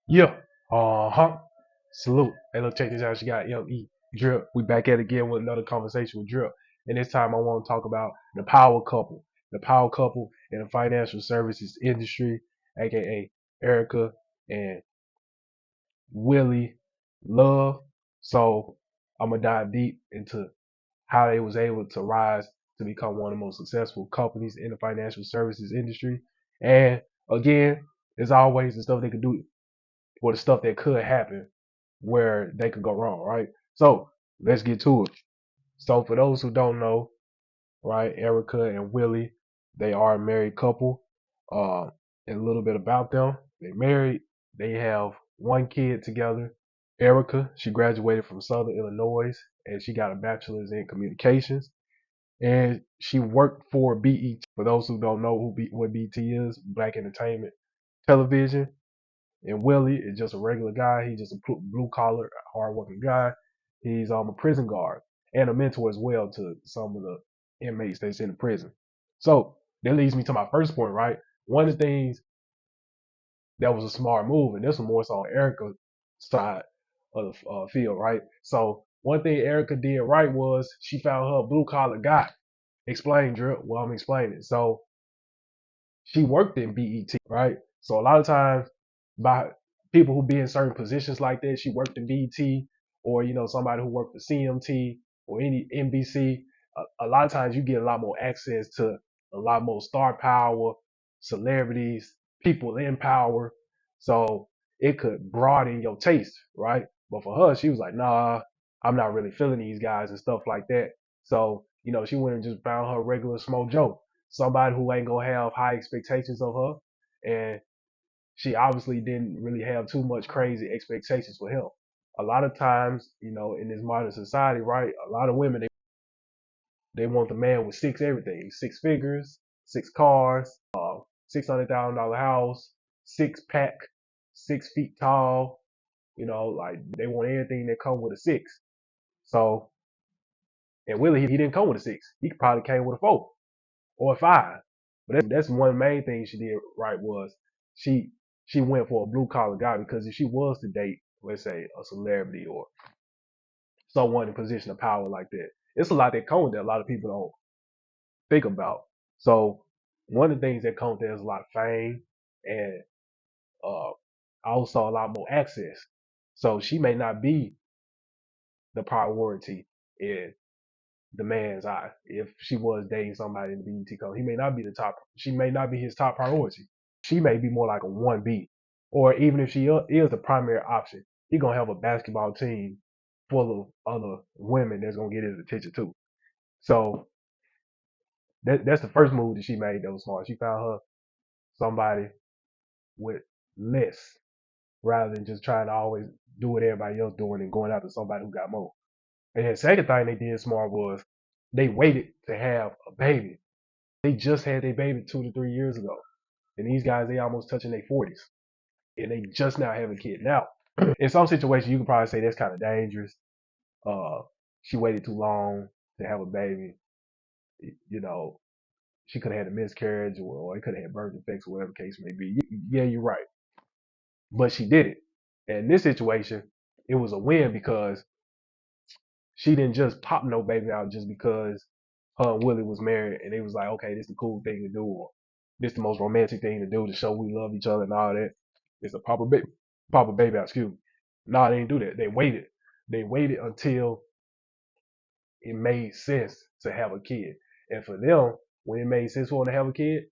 Yeah. Salute. Hey, look, check this out. You got ME Drip. We back at it again with another conversation with Drip. And this time I want to talk about the power couple. The power couple in the financial services industry, aka Erica and Willie Love. So I'm gonna dive deep into how they was able to rise to become one of the most successful companies in the financial services industry. And again, as always, the stuff they could do or the stuff that could happen where they could go wrong, right? So let's get to it. So for those who don't know, right, Erica and Willie, they are a married couple. Uh, and a little bit about them. They married. They have one kid together. Erica, she graduated from Southern Illinois and she got a bachelor's in communications. And she worked for BET. For those who don't know what BET is, Black Entertainment Television. And Willie is just a regular guy. He's just a blue collar, hardworking guy. He's a prison guard and a mentor as well to some of the inmates that's in the prison. So that leads me to my first point, right? One of the things that was a smart move, and this was more so on Erica's side of the field, right? So one thing Erica did right was she found her blue collar guy. Explain, Drip. Well, I'm explaining. So she worked in BET, right? So a lot of times by people who be in certain positions like that, she worked in BET or, somebody who worked for CMT or any NBC. A lot of times you get a lot more access to a lot more star power, celebrities, people in power. So it could broaden your taste, right? But for her, she was like, nah, I'm not really feeling these guys and stuff like that. So, she went and just found her regular Smoke Joe, somebody who ain't gonna have high expectations of her, and she obviously didn't really have too much crazy expectations for him. A lot of times, in this modern society, right, a lot of women they want the man with six everything, six figures, six cars, $600,000 house, six pack, 6 feet tall. Like they want everything that come with a six. So, and Willie, he didn't come with a six. He probably came with a four or a five. But that's one main thing she did right was she she went for a blue collar guy because if she was to date, let's say a celebrity or someone in position of power like that, it's a lot that comes that a lot of people don't think about. So one of the things that comes there is a lot of fame and uh, also a lot more access. So she may not be the priority in the man's eye. If she was dating somebody in the BET code, he may not be the top. She may not be his top priority. She may be more like a 1B. Or even if she is the primary option, he gonna have a basketball team full of other women that's gonna get his attention too. So that's the first move that she made that was smart. She found her somebody with less rather than just trying to always do what everybody else doing and going after somebody who got more. And then the second thing they did smart was they waited to have a baby. They just had their baby 2 to 3 years ago. And these guys, they almost touching their 40s. And they just now have a kid. Now, in some situations, you can probably say that's kind of dangerous. Uh, she waited too long to have a baby. You know, she could have had a miscarriage or it could have had birth defects or whatever the case may be. Yeah, you're right. But she did it. And in this situation, it was a win because she didn't just pop no baby out just because her and Willie was married and it was like, okay, this is the cool thing to do or this the most romantic thing to do to show we love each other and all that. It's a papa baby out, excuse me. No, they didn't do that. They waited. They waited until it made sense to have a kid. And for them, when it made sense for them to have a kid,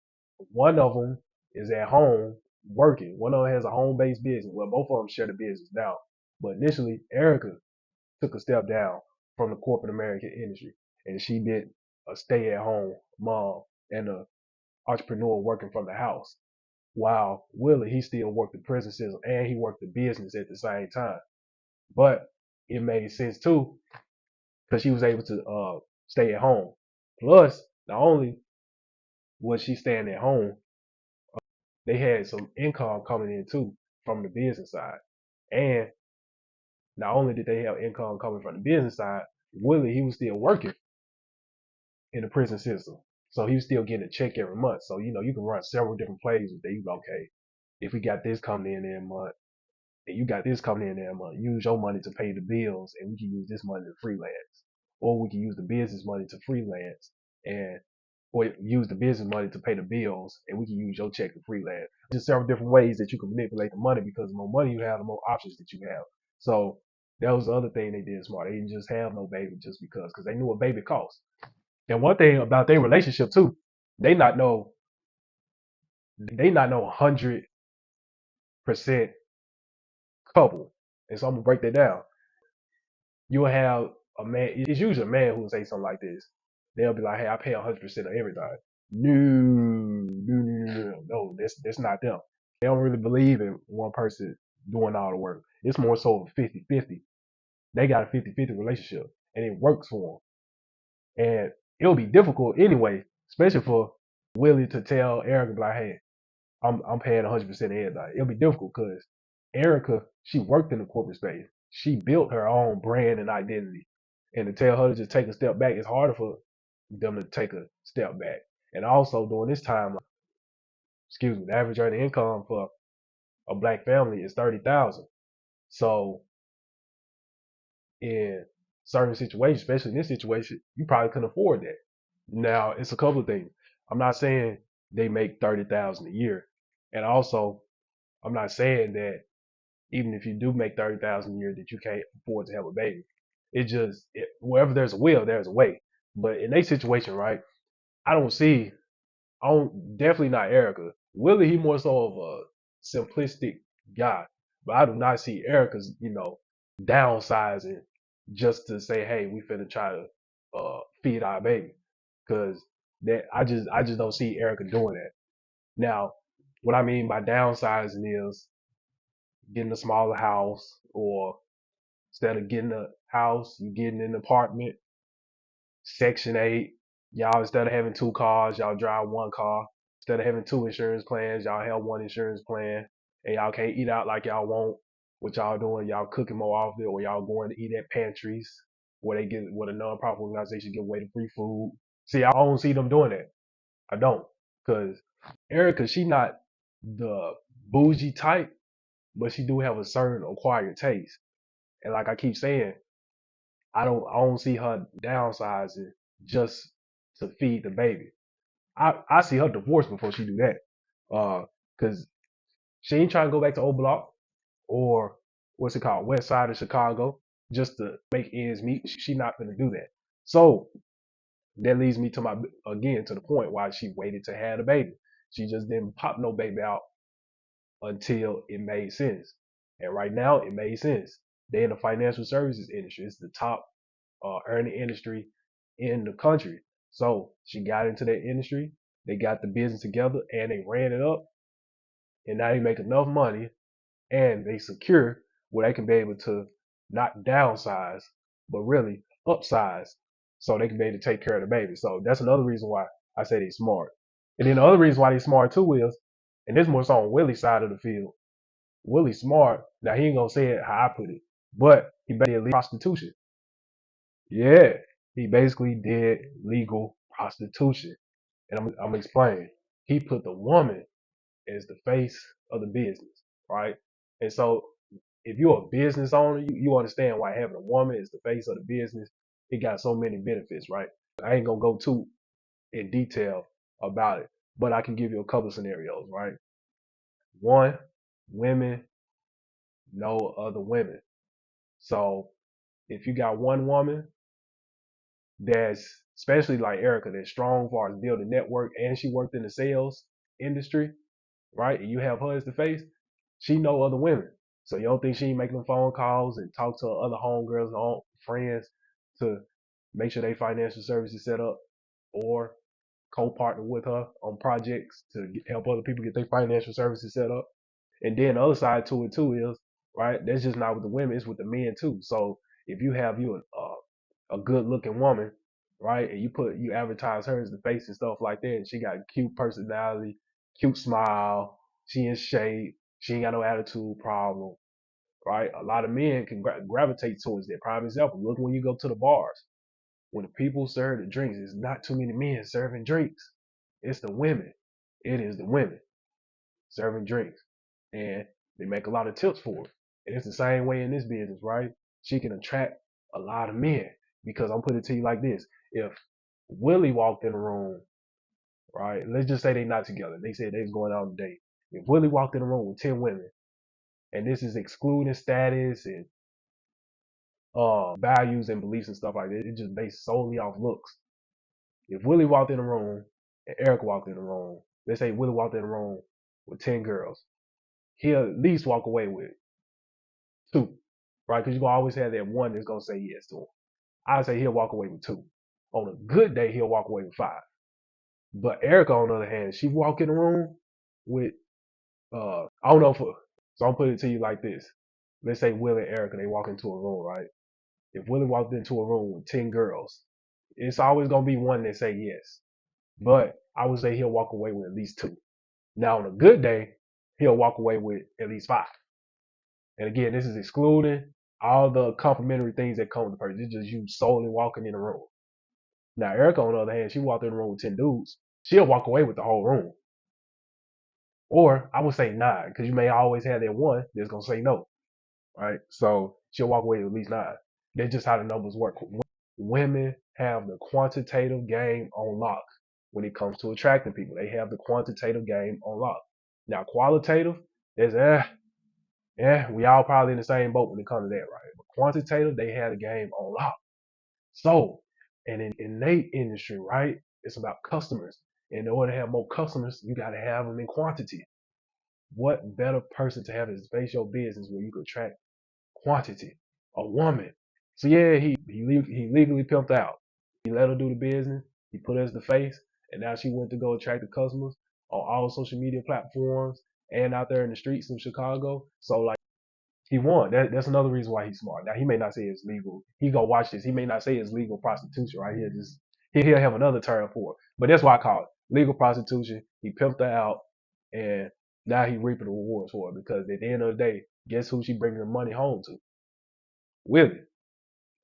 one of them is at home working. One of them has a home-based business. Well, both of them share the business now. But initially, Erica took a step down from the corporate American industry, and she did a stay-at-home mom and a entrepreneur working from the house. While Willie, he still worked the prison system and he worked the business at the same time. But it made sense too because she was able to stay at home. Plus, not only was she staying at home, they had some income coming in too from the business side. And not only did they have income coming from the business side, Willie, he was still working in the prison system. So he was still getting a check every month. So, you can run several different plays with that. You go, okay, if we got this coming in every month, and you got this coming in there a month. Use your money to pay the bills, and we can use this money to freelance, or we can use the business money to freelance, and or use the business money to pay the bills, and we can use your check to freelance. Just several different ways that you can manipulate the money, because the more money you have, the more options that you have. So that was the other thing they did smart. They didn't just have no baby just because they knew what baby cost. And one thing about their relationship too, they not know they not know 100% couple. And so I'm gonna break that down. You'll have a man. It's usually a man who will say something like this. They'll be like, "Hey, I pay 100% of everything." No. That's not them. They don't really believe in one person doing all the work. It's more so of 50-50. They got a 50-50 relationship, and it works for them. And it'll be difficult anyway, especially for Willie to tell Erica, like, "Hey, I'm paying 100% of everything." It'll be difficult because Erica, she worked in the corporate space. She built her own brand and identity. And to tell her to just take a step back, it's harder for them to take a step back. And also during this time, the average earning income for a black family is 30,000. So in certain situations, especially in this situation, you probably couldn't afford that. Now it's a couple of things. I'm not saying they make 30,000 a year, and also I'm not saying that even if you do make 30,000 a year that you can't afford to have a baby. Wherever there's a will, there's a way. But in a situation, right? I don't see. I don't definitely not Erica. Willie, he more so of a simplistic guy, but I do not see Erica's downsizing just to say, hey, we finna try to feed our baby, because that I just don't see Erica doing that. Now, what I mean by downsizing is getting a smaller house, or instead of getting a house, you getting an apartment, Section 8. Y'all, instead of having two cars, y'all drive one car. Instead of having two insurance plans, y'all have one insurance plan. And y'all can't eat out like y'all want. What y'all doing? Y'all cooking more often, or y'all going to eat at pantries where the nonprofit organization give away the free food. See, I don't see them doing that. I don't. Because Erica, she not the bougie type, but she do have a certain acquired taste. And like I keep saying, I don't see her downsizing just to feed the baby. I see her divorce before she do that. Cause she ain't trying to go back to Old Block, or what's it called, West Side of Chicago, just to make ends meet. She not gonna do that. So that leads me to the point why she waited to have the baby. She just didn't pop no baby out until it made sense. And right now it made sense. They in the financial services industry. It's the top earning industry in the country. So she got into that industry. They got the business together and they ran it up. And now they make enough money and they secure where they can be able to not downsize, but really upsize, so they can be able to take care of the baby. So that's another reason why I say they're smart. And then the other reason why they're smart too is, and this more so on Willie's side of the field. Willie's smart. Now he ain't gonna say it how I put it, but he basically did prostitution. Yeah, he basically did legal prostitution. And I'm gonna explain. He put the woman as the face of the business, right? And so if you're a business owner, you understand why having a woman as the face of the business, it got so many benefits, right? I ain't gonna go too in detail about it, but I can give you a couple scenarios, right? One, women know other women. So if you got one woman that's, especially like Erica, that's strong as far as building network, and she worked in the sales industry, right? And you have her as the face, she know other women. So you don't think she ain't making them phone calls and talk to her other homegirls and friends to make sure they financial services set up, or co-partner with her on projects to help other people get their financial services set up. And then the other side to it too is, right, that's just not with the women, it's with the men too. So if you have a good looking woman, right, and you advertise her as the face and stuff like that, and she got a cute personality, cute smile, she in shape, she ain't got no attitude problem, right? A lot of men can gravitate towards that. Prime example, look when you go to the bars. When the people serve the drinks, it's not too many men serving drinks. It's the women. It is the women serving drinks. And they make a lot of tips for it. And it's the same way in this business, right? She can attract a lot of men because I'm putting it to you like this. If Willie walked in the room, right? Let's just say they not together. They said they was going out on a date. If Willie walked in the room with 10 women, and this is excluding status and values and beliefs and stuff like that, it's just based solely off looks. If Willie walked in the room and Eric walked in the room, let's say Willie walked in the room with 10 girls, he'll at least walk away with two, right? Because you're going to always have that one that's going to say yes to him. I'd say he'll walk away with two. On a good day, he'll walk away with five. But Erica, on the other hand, she walk in the room with, I don't know, so I'm putting it to you like this. Let's say Will and Erica, they walk into a room, right? If Willie walked into a room with 10 girls, it's always going to be one that say yes. But I would say he'll walk away with at least two. Now, on a good day, he'll walk away with at least five. And again, this is excluding all the complimentary things that come with the person. It's just you solely walking in the room. Now, Erica, on the other hand, she walked in the room with 10 dudes. She'll walk away with the whole room. Or I would say nine, because you may always have that one that's going to say no, right? So she'll walk away with at least nine. That's just how the numbers work. Women have the quantitative game on lock when it comes to attracting people. They have the quantitative game on lock. Now, qualitative is we all probably in the same boat when it comes to that, right? But quantitative, they have the game on lock. So, and in innate industry, right, it's about customers. In order to have more customers, you got to have them in quantity. What better person to have is face your business where you could attract quantity? A woman. So yeah, he legally pimped out. He let her do the business. He put her as the face, and now she went to go attract the customers on all social media platforms and out there in the streets of Chicago. So like he won. That's another reason why he's smart. Now he may not say it's legal. He gonna watch this. He may not say it's legal prostitution, right? He'll have another term for it. But that's why I call it legal prostitution. He pimped her out, and now he reaping the rewards for it because at the end of the day, guess who she bringing the money home to? Willie,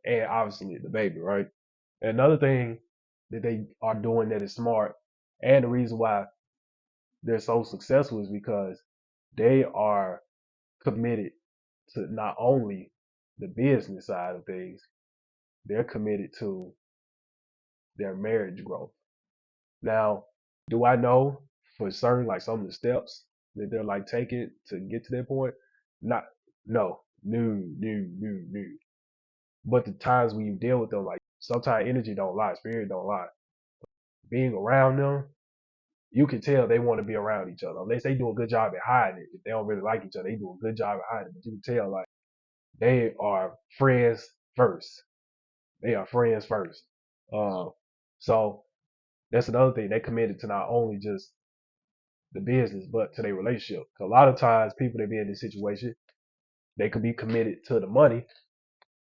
and obviously the baby, right? And another thing that they are doing that is smart, and the reason why they're so successful is because they are committed to not only the business side of things, they're committed to their marriage growth. Now, do I know for certain like some of the steps that they're like taking to get to that point? Not, no, no. But the times when you deal with them, like sometimes energy don't lie, spirit don't lie. Being around them, you can tell they want to be around each other. Unless they do a good job at hiding it. If they don't really like each other, they do a good job at hiding it. But you can tell like they are friends first. They are friends first. Uh, so that's another thing. They committed to not only just the business, but to their relationship. 'Cause a lot of times, people that be in this situation, they could be committed to the money,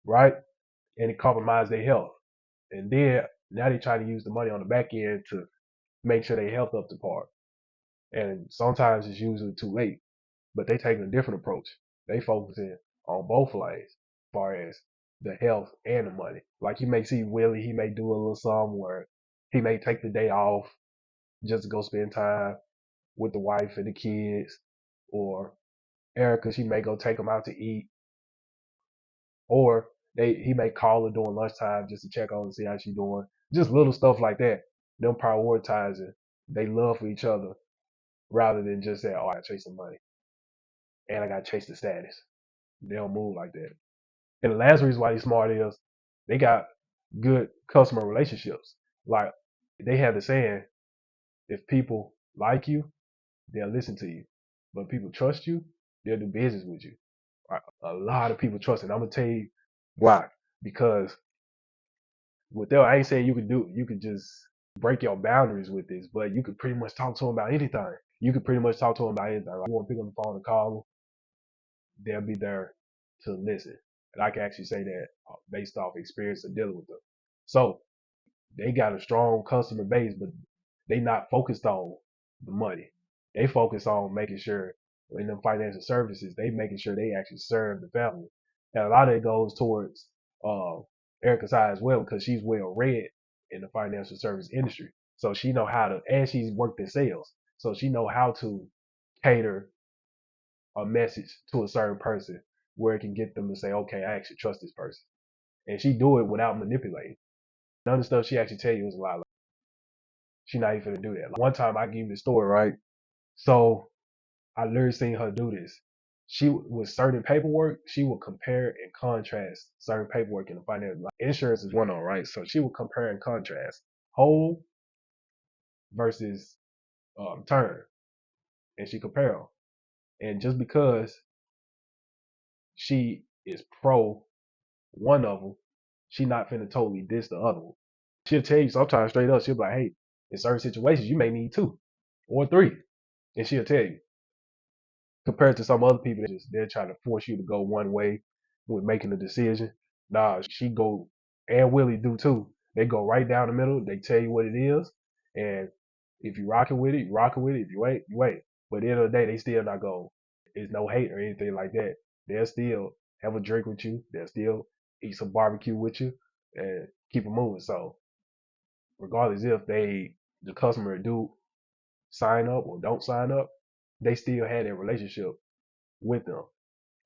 right? And it compromise their health. And then now they try to use the money on the back end to make sure their health up to par. And sometimes it's usually too late. But they taking a different approach. They focusing on both lanes as far as the health and the money. Like you may see Willie, he may do a little something where he may take the day off just to go spend time with the wife and the kids, or Erica, she may go take them out to eat, or he may call her during lunchtime just to check on and see how she doing. Just little stuff like that. Them prioritizing they love for each other rather than just say, oh, I gotta chase some money and I gotta chase the status. They don't move like that. And the last reason why he's smart is they got good customer relationships. Like they have the saying, if people like you, they'll listen to you. But if people trust you, they'll do business with you. Right? A lot of people trust it. I'm gonna tell you why. Because with them, I ain't saying you could just break your boundaries with this, but you could pretty much talk to them about anything. You could pretty much talk to them about anything. Like, you want to pick up the phone and call them, they'll be there to listen. And I can actually say that based off experience of dealing with them. So they got a strong customer base, but they not focused on the money. They focus on making sure in them financial services, they making sure they actually serve the family. And a lot of it goes towards uh, Erica's side as well because she's well read in the financial service industry. So she know how to, and she's worked in sales. So she know how to cater a message to a certain person where it can get them to say, okay, I actually trust this person. And she do it without manipulating. None of the stuff she actually tell you is a lie. Like, she not even gonna do that. Like, one time I give you the story, right? So I literally seen her do this. She with certain paperwork, she would compare and contrast certain paperwork in the financial. Like insurance is one on, right? So she would compare and contrast whole versus term, and she compare them. And just because she is pro one of them, she not finna totally diss the other one. She'll tell you sometimes straight up. She'll be like, "Hey, in certain situations, you may need two or three," and she'll tell you. Compared to some other people, they're trying to force you to go one way with making a decision. Nah, she go and Willie do too. They go right down the middle. They tell you what it is, and if you rocking with it, you rocking with it. If you ain't, you ain't. But at the end of the day, they still not go. It's no hate or anything like that. They'll still have a drink with you. They'll still eat some barbecue with you and keep it moving. So regardless if the customer do sign up or don't sign up, they still had that relationship with them.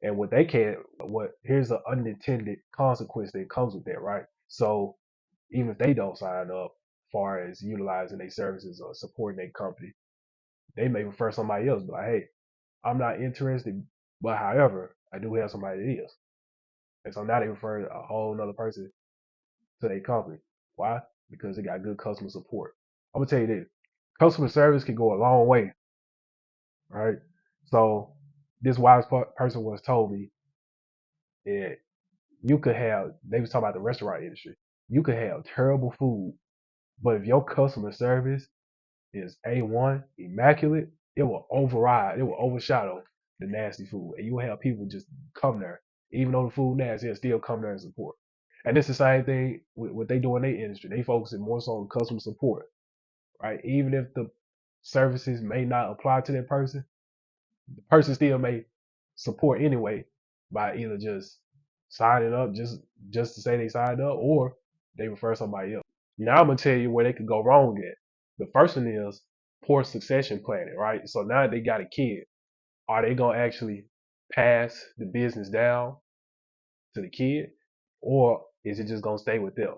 And what they can, what here's an unintended consequence that comes with that, right? So even if they don't sign up, far as utilizing their services or supporting their company, they may refer somebody else, but like, hey, I'm not interested, but however, I do have somebody that is. And so now they refer a whole another person to their company. Why? Because they got good customer support. I'm gonna tell you this: customer service can go a long way, right? So this wise person once told me that you could have, they was talking about the restaurant industry. You could have terrible food, but if your customer service is A1, immaculate, it will override, it will overshadow the nasty food. And you will have people just come there. Even though the food nasty, they'll still come there and support. And it's the same thing with what they do in their industry. They focusing more so on customer support, right? Even if the services may not apply to that person, the person still may support anyway by either just signing up just to say they signed up or they refer somebody else. Now I'm gonna tell you where they could go wrong at. The first one is poor succession planning, right? So now they got a kid. Are they gonna actually pass the business down to the kid or is it just gonna stay with them?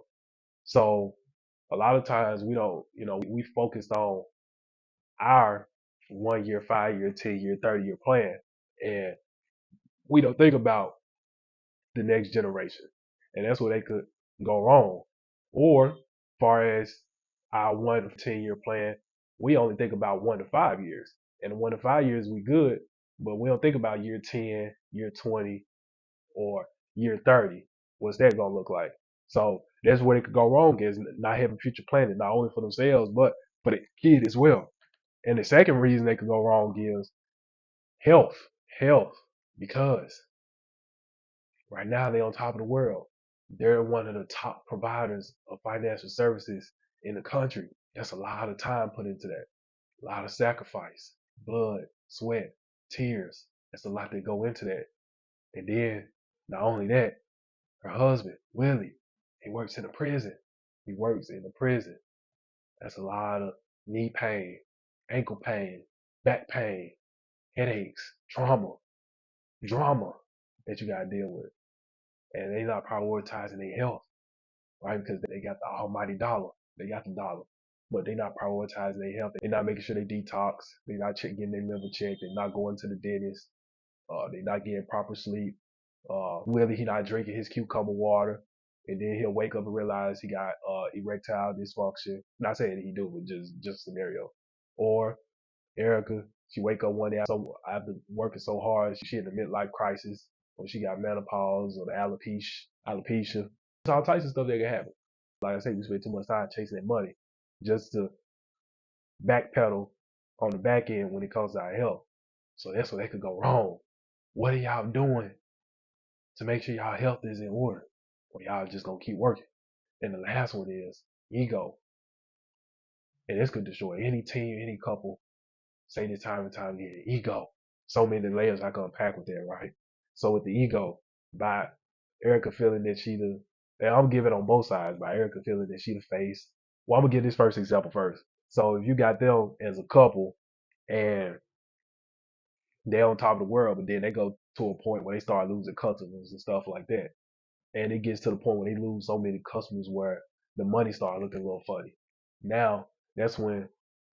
So a lot of times we don't, we focused on our 1 year, 5 year, 10 year, 30 year plan. And we don't think about the next generation. And that's where they could go wrong. Or far as our 1 to 10 year plan, we only think about 1 to 5 years. And 1 to 5 years we good, but we don't think about year 10, year 20, or year 30. What's that gonna look like? So that's where they could go wrong is not having future planning, not only for themselves, but for the kid as well. And the second reason they could go wrong is health. Health. Because right now, they're on top of the world. They're one of the top providers of financial services in the country. That's a lot of time put into that. A lot of sacrifice, blood, sweat, tears. That's a lot that go into that. And then, not only that, her husband, Willie, he works in a prison. He works in the prison. That's a lot of knee pain, ankle pain, back pain, headaches, drama that you gotta deal with. And they're not prioritizing their health, right? Because they got the almighty dollar. They got the dollar, but they're not prioritizing their health. They're not making sure they detox. They're not getting their liver checked. They're not going to the dentist. They're not getting proper sleep. Whether he not drinking his cucumber water, and then he'll wake up and realize he got erectile dysfunction. Not saying that he do, but just a scenario. Or Erica, she wake up one day after working so hard, she in the midlife crisis, or she got menopause or the alopecia. There's all types of stuff that can happen. Like I said, we spend too much time chasing that money just to backpedal on the back end when it comes to our health. So that's where they could go wrong. What are y'all doing to make sure y'all health is in order? Or y'all just gonna keep working? And the last one is ego. And this could destroy any team, any couple. Say this time and time again, ego. So many layers I can unpack with that, right? So with the ego, by Erica feeling that and I'm giving on both sides, by Erica feeling that she the face. Well, I'm gonna give this first example first. So if you got them as a couple and they're on top of the world, but then they go to a point where they start losing customers and stuff like that. And it gets to the point where they lose so many customers where the money start looking a little funny. Now that's when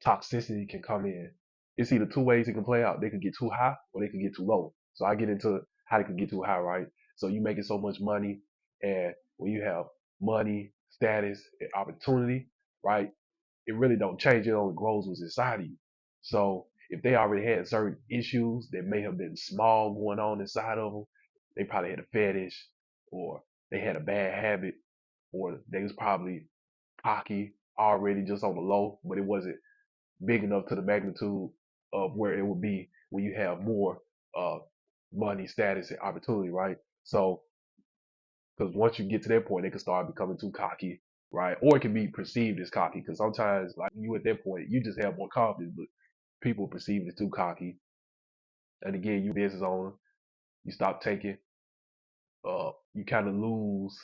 toxicity can come in. It's either two ways it can play out. They could get too high or they could get too low. So I get into how they can get too high, right? So you making so much money, and when you have money, status, and opportunity, right? It really don't change. It only grows what's inside of you. So if they already had certain issues that may have been small going on inside of them, they probably had a fetish, or they had a bad habit, or they was probably cocky already just on the low, but it wasn't big enough to the magnitude of where it would be when you have more uh, money, status, and opportunity, right? So, because once you get to that point, it can start becoming too cocky, right? Or it can be perceived as cocky, because sometimes, like you at that point, you just have more confidence, but people perceive it as too cocky. And again, you business owner, you stop taking you kind of lose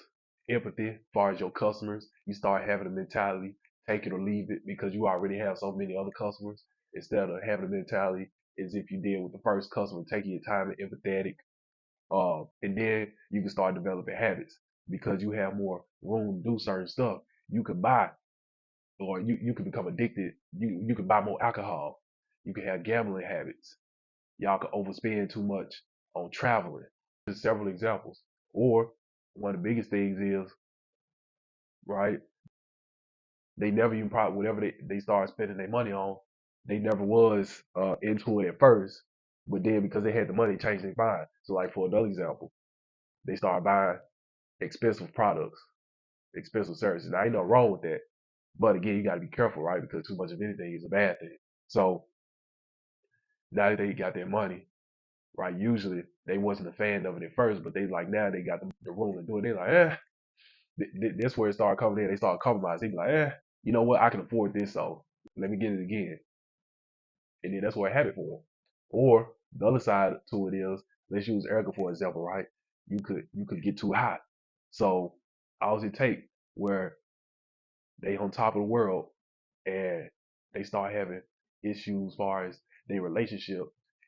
empathy as far as your customers. You start having a mentality, take it or leave it, because you already have so many other customers. Instead of having a mentality as if you did with the first customer, taking your time and empathetic. And then you can start developing habits because you have more room to do certain stuff. You could buy, or you can become addicted. You can buy more alcohol. You can have gambling habits. Y'all can overspend too much on traveling. Just several examples. Or one of the biggest things is, right, they never even probably, whatever they start spending their money on, they never was into it at first. But then because they had the money, changed their mind. So like for another example, they start buying expensive products, expensive services. Now ain't no wrong with that. But again, you gotta be careful, right? Because too much of anything is a bad thing. So now that they got their money, right? Usually they wasn't a fan of it at first, but they like now they got the room to do it. They like, that's where it started coming in. They started compromising. They be like, you know what? I can afford this, so let me get it again. And then that's where I had it for them. Or the other side to it is, let's use Erica for example, right? You could get too hot. So all it take where they on top of the world and they start having issues as far as their relationship,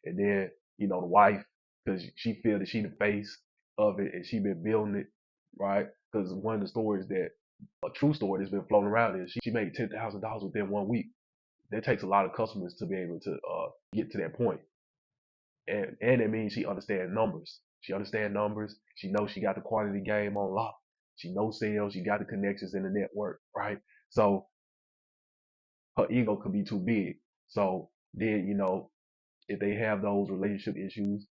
and then the wife, because she feel that she the face of it and she been building it, right? Because one of the stories that a true story that's been floating around is she made $10,000 within 1 week. That takes a lot of customers to be able to get to that point, and it means she understands numbers. She understands numbers. She knows she got the quantity game on lock. She knows sales. She got the connections in the network, right? So her ego could be too big. So then, if they have those relationship issues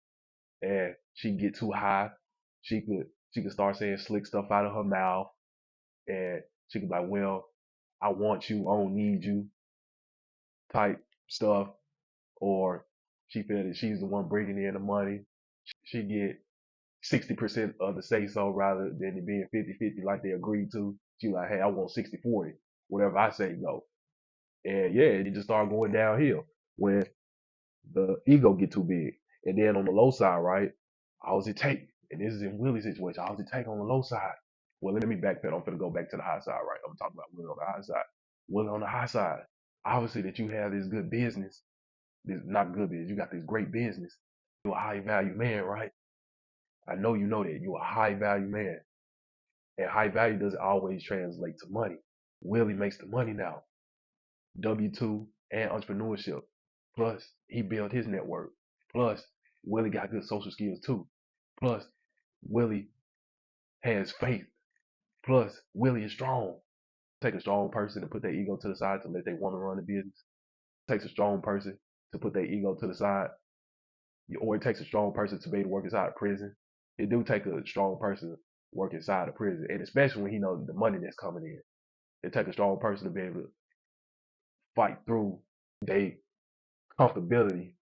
and she get too high, she could start saying slick stuff out of her mouth, and she could be like, well, I want you, I don't need you type stuff. Or she feel that she's the one bringing in the money. She get 60% of the say so rather than it being 50-50 like they agreed to. She like, hey, I want 60-40. Whatever I say go. And yeah, it just started going downhill when the ego get too big. And then on the low side, right? How does it take? And this is in Willie's situation. How does it take on the low side? Well, let me backpedal. I'm gonna go back to the high side, right? I'm talking about Willie on the high side. Willie on the high side. Obviously, that you have this good business. This not good business. You got this great business. You're a high value man, right? I know you know that you're a high value man, and high value doesn't always translate to money. Willie makes the money now. W-2 and entrepreneurship. Plus, he built his network. Plus, Willie got good social skills too. Plus, Willie has faith. Plus, Willie is strong. Take a strong person to put their ego to the side to let their woman run the business. It takes a strong person to put their ego to the side, or it takes a strong person to be able to work inside of prison. It do take a strong person to work inside of prison, and especially when he knows the money that's coming in. It takes a strong person to be able to fight through their comfortability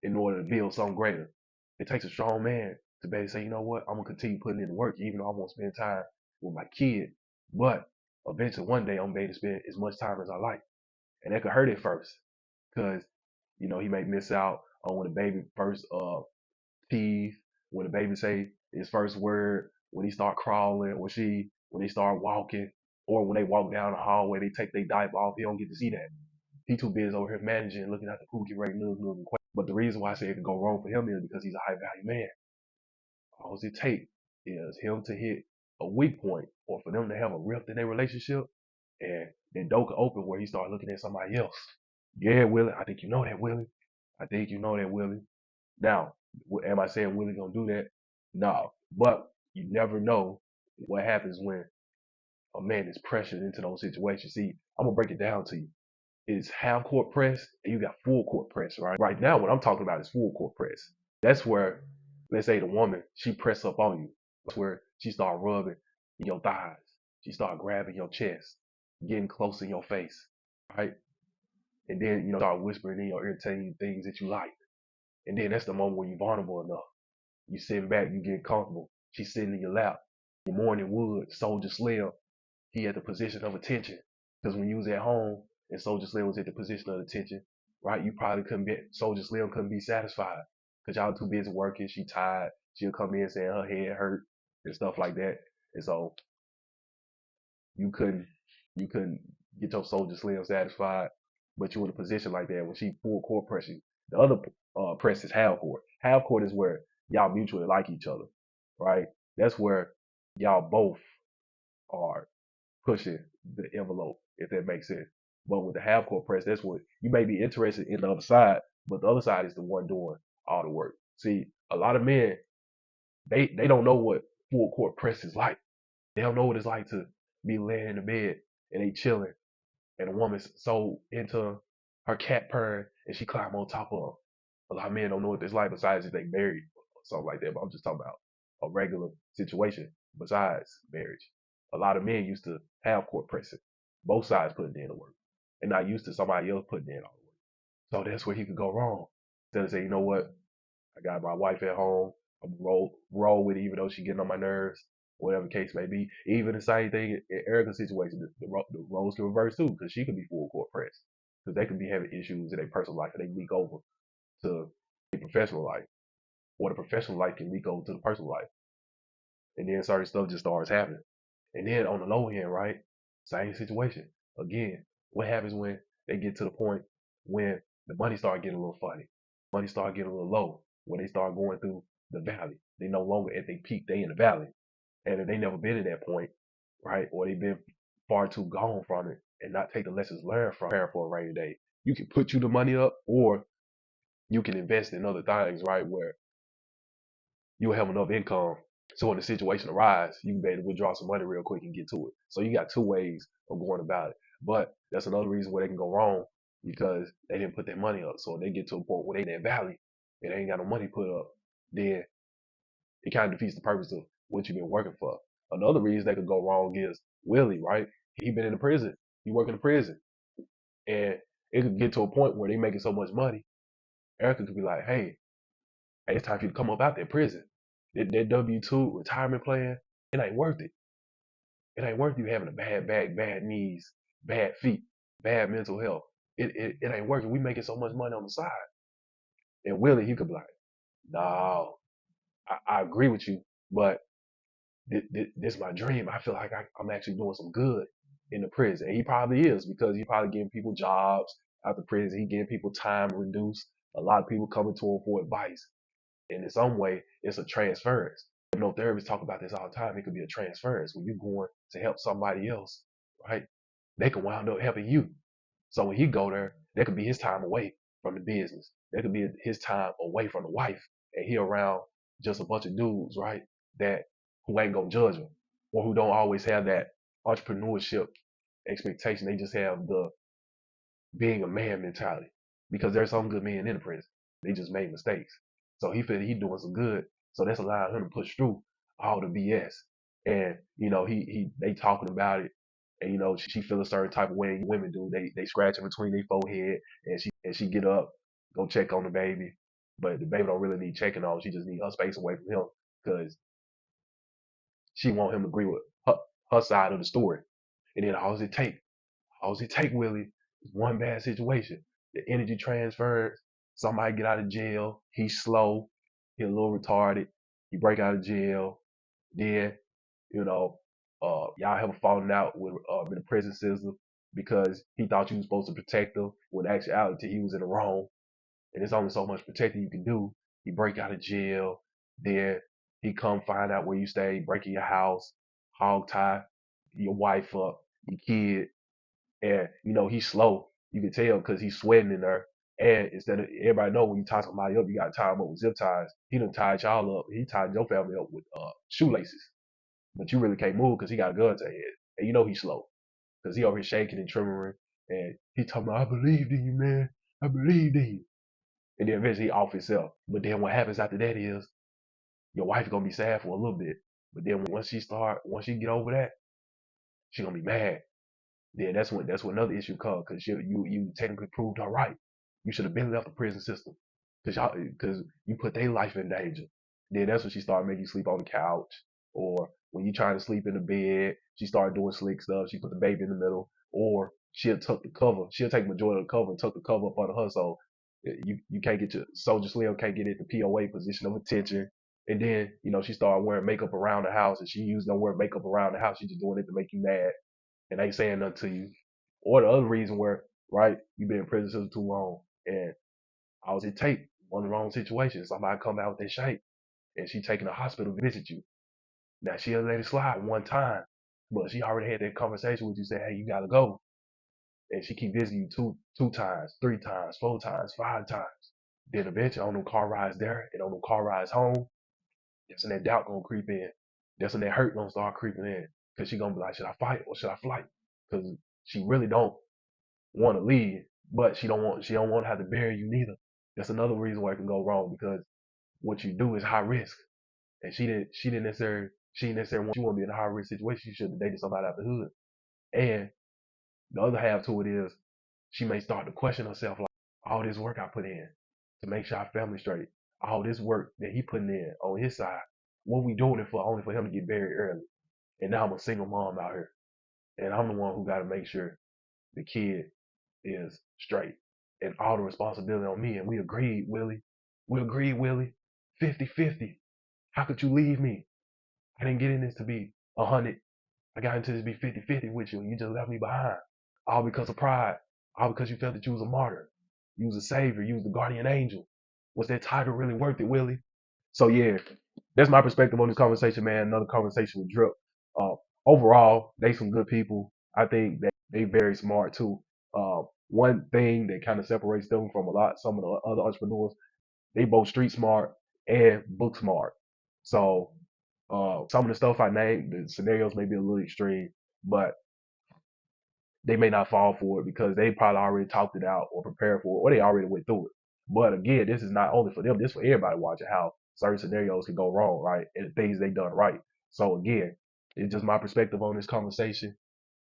in order to build something greater. It takes a strong man to be able to say, you know what, I'm gonna continue putting in the work, even though I won't spend time with my kid. But eventually, one day, I'm gonna be able to spend as much time as I like, and that could hurt at first, because he may miss out on when the baby first teeth, when the baby say his first word, when he start crawling, when they start walking, or when they walk down the hallway, they take their diaper off. He don't get to see that. He too busy over here managing, looking at the Pookie Ray Nug and Quay. But the reason why I say it could go wrong for him is because he's a high value man. all it takes is him to hit a weak point or for them to have a rift in their relationship, and then door could open where he start looking at somebody else. Yeah, Willie, I think you know that, Willie. I think you know that, Willie. Now, am I saying Willie gonna do that? No, but you never know what happens when a man is pressured into those situations. See, I'm gonna break it down to you. It's half court press and you got full court press, right? Right now, what I'm talking about is full court press. That's where, let's say the woman, she press up on you. That's where she start rubbing your thighs. She start grabbing your chest, getting close in your face, right? And then, start whispering in your ear, telling you things that you like. And then that's the moment where you're vulnerable enough. You sitting back, you get comfortable. She's sitting in your lap. Your morning wood, Soldier Slim, he at the position of attention. Because when you was at home and Soldier Slim was at the position of attention, right, you probably couldn't be, Soldier Slim couldn't be satisfied. Because y'all too busy working, she tired. She'll come in saying her head hurt and stuff like that. And so you couldn't get your Soldier Slim satisfied, but you in a position like that when she full court pressure. The other press is half court. Half court is where y'all mutually like each other, right? That's where y'all both are pushing the envelope, if that makes sense. But with the half court press, that's what you may be interested in the other side, but the other side is the one doing all the work. See, a lot of men, they don't know what full court press is like. They don't know what it's like to be laying in the bed and they chilling, and a woman's so into her cat purring and she climb on top of them. A lot of men don't know what it's like besides if they married or something like that. But I'm just talking about a regular situation besides marriage. A lot of men used to have court pressing, both sides putting in the work, and not used to somebody else putting in all the work. So that's where he could go wrong. Instead of saying, you know what, I got my wife at home, I'm roll with it, even though she getting on my nerves, whatever the case may be. Even the same thing in Erica's situation, the roles can reverse too, because she could be full court press, because they could be having issues in their personal life and they leak over to their professional life, or the professional life can leak over to the personal life, and then certain stuff just starts happening. And then on the low end, right, same situation. Again, what happens when they get to the point when the money start getting a little funny, money start getting a little low, when they start going through the valley. They no longer at their peak, they in the valley. And if they never been at that point, right, or they've been far too gone from it and not take the lessons learned from preparing for a rainy day, you can put you the money up, or you can invest in other things, right, where you'll have enough income. So when the situation arises, you can be able to withdraw some money real quick and get to it. So you got two ways of going about it. But that's another reason where they can go wrong, because they didn't put their money up. So when they get to a point where they in that valley and they ain't got no money put up, then it kind of defeats the purpose of what you've been working for. Another reason they could go wrong is Willie, right? He been in the prison. He work in the prison. And it could get to a point where they making so much money, Erica could be like, hey, it's time for you to come up out that prison. That W-2 retirement plan, it ain't worth it. It ain't worth you having a bad back, bad knees, bad feet, bad mental health. It ain't working. We making so much money on the side. And Willie, he could be like, no, I agree with you, but this is my dream. I feel like I'm actually doing some good in the prison. And he probably is, because he probably giving people jobs out the prison. He giving people time reduced. A lot of people coming to him for advice. And in some way, it's a transference. Therapists talk about this all the time. It could be a transference when you're going to help somebody else, right? They can wind up helping you. So when he go there, that could be his time away from the business. That could be his time away from the wife, and he around just a bunch of dudes, right? That who ain't gonna judge him, or who don't always have that entrepreneurship expectation. They just have the being a man mentality, because there's some good men in the prison. They just made mistakes. So he feel he doing some good. So that's allowing him to push through all the BS. And they talking about it, and she feel a certain type of way. Women do. They scratch in between their forehead, and she get up, go check on the baby, but the baby don't really need checking on. She just need her space away from him, because she want him to agree with her side of the story. And then all does it take? All it take, Willie, is one bad situation. The energy transfers. Somebody get out of jail. He's slow. He a little retarded. He break out of jail. Then, y'all have a falling out with in the prison system, because he thought you was supposed to protect him, when in actuality he was in the wrong. And there's only so much protecting you can do. He break out of jail. Then He come find out where you stay, break in your house, hog tie your wife up, your kid, and he's slow. You can tell because he's sweating in there. And instead of everybody know when you tie somebody up, you got to tie them up with zip ties. He done tied y'all up. He tied your family up with shoelaces. But you really can't move because he got a gun to his head. And he's slow because he over here shaking and trembling. And he talking about, I believed in you, man. I believed in you. And then eventually he off himself. But then what happens after that is your wife gonna be sad for a little bit. But then once she get over that, she gonna be mad. Then that's when another issue comes because you technically proved her right. You should have been left the prison system because you put their life in danger. Then that's when she started making you sleep on the couch, or when you trying to sleep in the bed, she started doing slick stuff. She put the baby in the middle, or she'll tuck the cover. She'll take majority of the cover and tuck the cover up under her, so you can't get your Soldier Slim can't get into POA position of attention. And then she started wearing makeup around the house, and she used to wear makeup around the house. She just doing it to make you mad and ain't saying nothing to you. Or the other reason where, right, you been in prison too long and I was in tape, one of the wrong situations. Somebody come out with their shape and she taking the hospital to visit you. Now she'll let it slide one time, but she already had that conversation with you, say, hey, you gotta go. And she keep visiting you two times, three times, four times, five times. Then eventually on them car rides there and on them car rides home, that's when that doubt gonna creep in. That's when that hurt gonna start creeping in. Cause she gonna be like, should I fight or should I flight? Cause she really don't want to leave, but she don't want to have to bury you neither. That's another reason why it can go wrong because what you do is high risk, and she didn't necessarily want to be in a high risk situation. She should have dated somebody out the hood. And the other half to it is she may start to question herself like all this work I put in to make sure our family straight, all this work that he putting in on his side, what we doing it for? Only for him to get buried early. And now I'm a single mom out here, and I'm the one who got to make sure the kid is straight and all the responsibility on me. And we agreed, Willie. We agreed, Willie. 50-50. How could you leave me? I didn't get in this to be 100. I got into this to be 50-50 with you, and you just left me behind. All because of pride. All because you felt that you was a martyr. You was a savior. You was the guardian angel. Was that title really worth it, Willie? So yeah, that's my perspective on this conversation, man. Another conversation with Drip. Uh, Overall, they some good people. I think that they very smart too. One thing that kind of separates them from some of the other entrepreneurs, they both street smart and book smart. So some of the stuff I named, the scenarios may be a little extreme, but they may not fall for it because they probably already talked it out or prepared for it, or they already went through it. But again, this is not only for them, this is for everybody watching how certain scenarios can go wrong, right? And things they done right. So again, it's just my perspective on this conversation.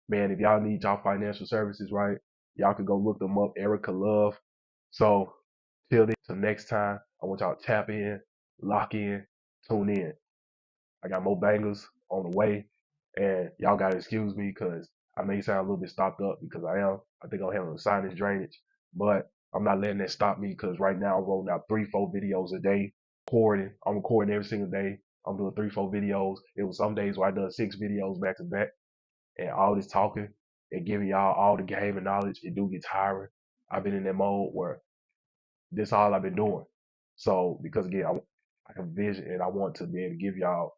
Man, if y'all need y'all financial services, right, y'all can go look them up, Erica Love. So till next time, I want y'all to tap in, lock in, tune in. I got more bangers on the way, and y'all gotta excuse me because I may sound a little bit stopped up because I am. I think I'm having a sinus drainage, but I'm not letting that stop me because right now I'm rolling out 3-4 videos a day. I'm recording every single day. I'm doing 3-4 videos. It was some days where I done 6 videos back to back, and all this talking and giving y'all all the game and knowledge, it do get tiring. I've been in that mode where this all I've been doing. So because again, I have a vision and I want to be able to give y'all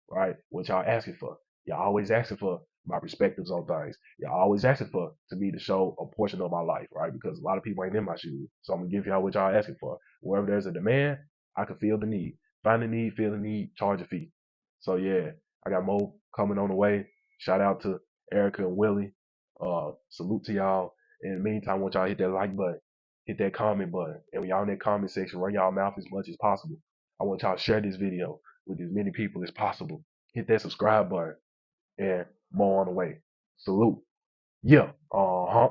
right what y'all asking for. Y'all always asking for my perspectives on things. Y'all always asking for to me to show a portion of my life, right? Because a lot of people ain't in my shoes. So I'm gonna give y'all what y'all asking for. Wherever there's a demand, I can feel the need. Find the need, feel the need, charge a fee. So yeah, I got more coming on the way. Shout out to Erica and Willie. Salute to y'all. In the meantime, I want y'all to hit that like button, hit that comment button. And when y'all in that comment section, run y'all mouth as much as possible. I want y'all to share this video with as many people as possible. Hit that subscribe button and more on the way. Salute. Yeah. Uh-huh.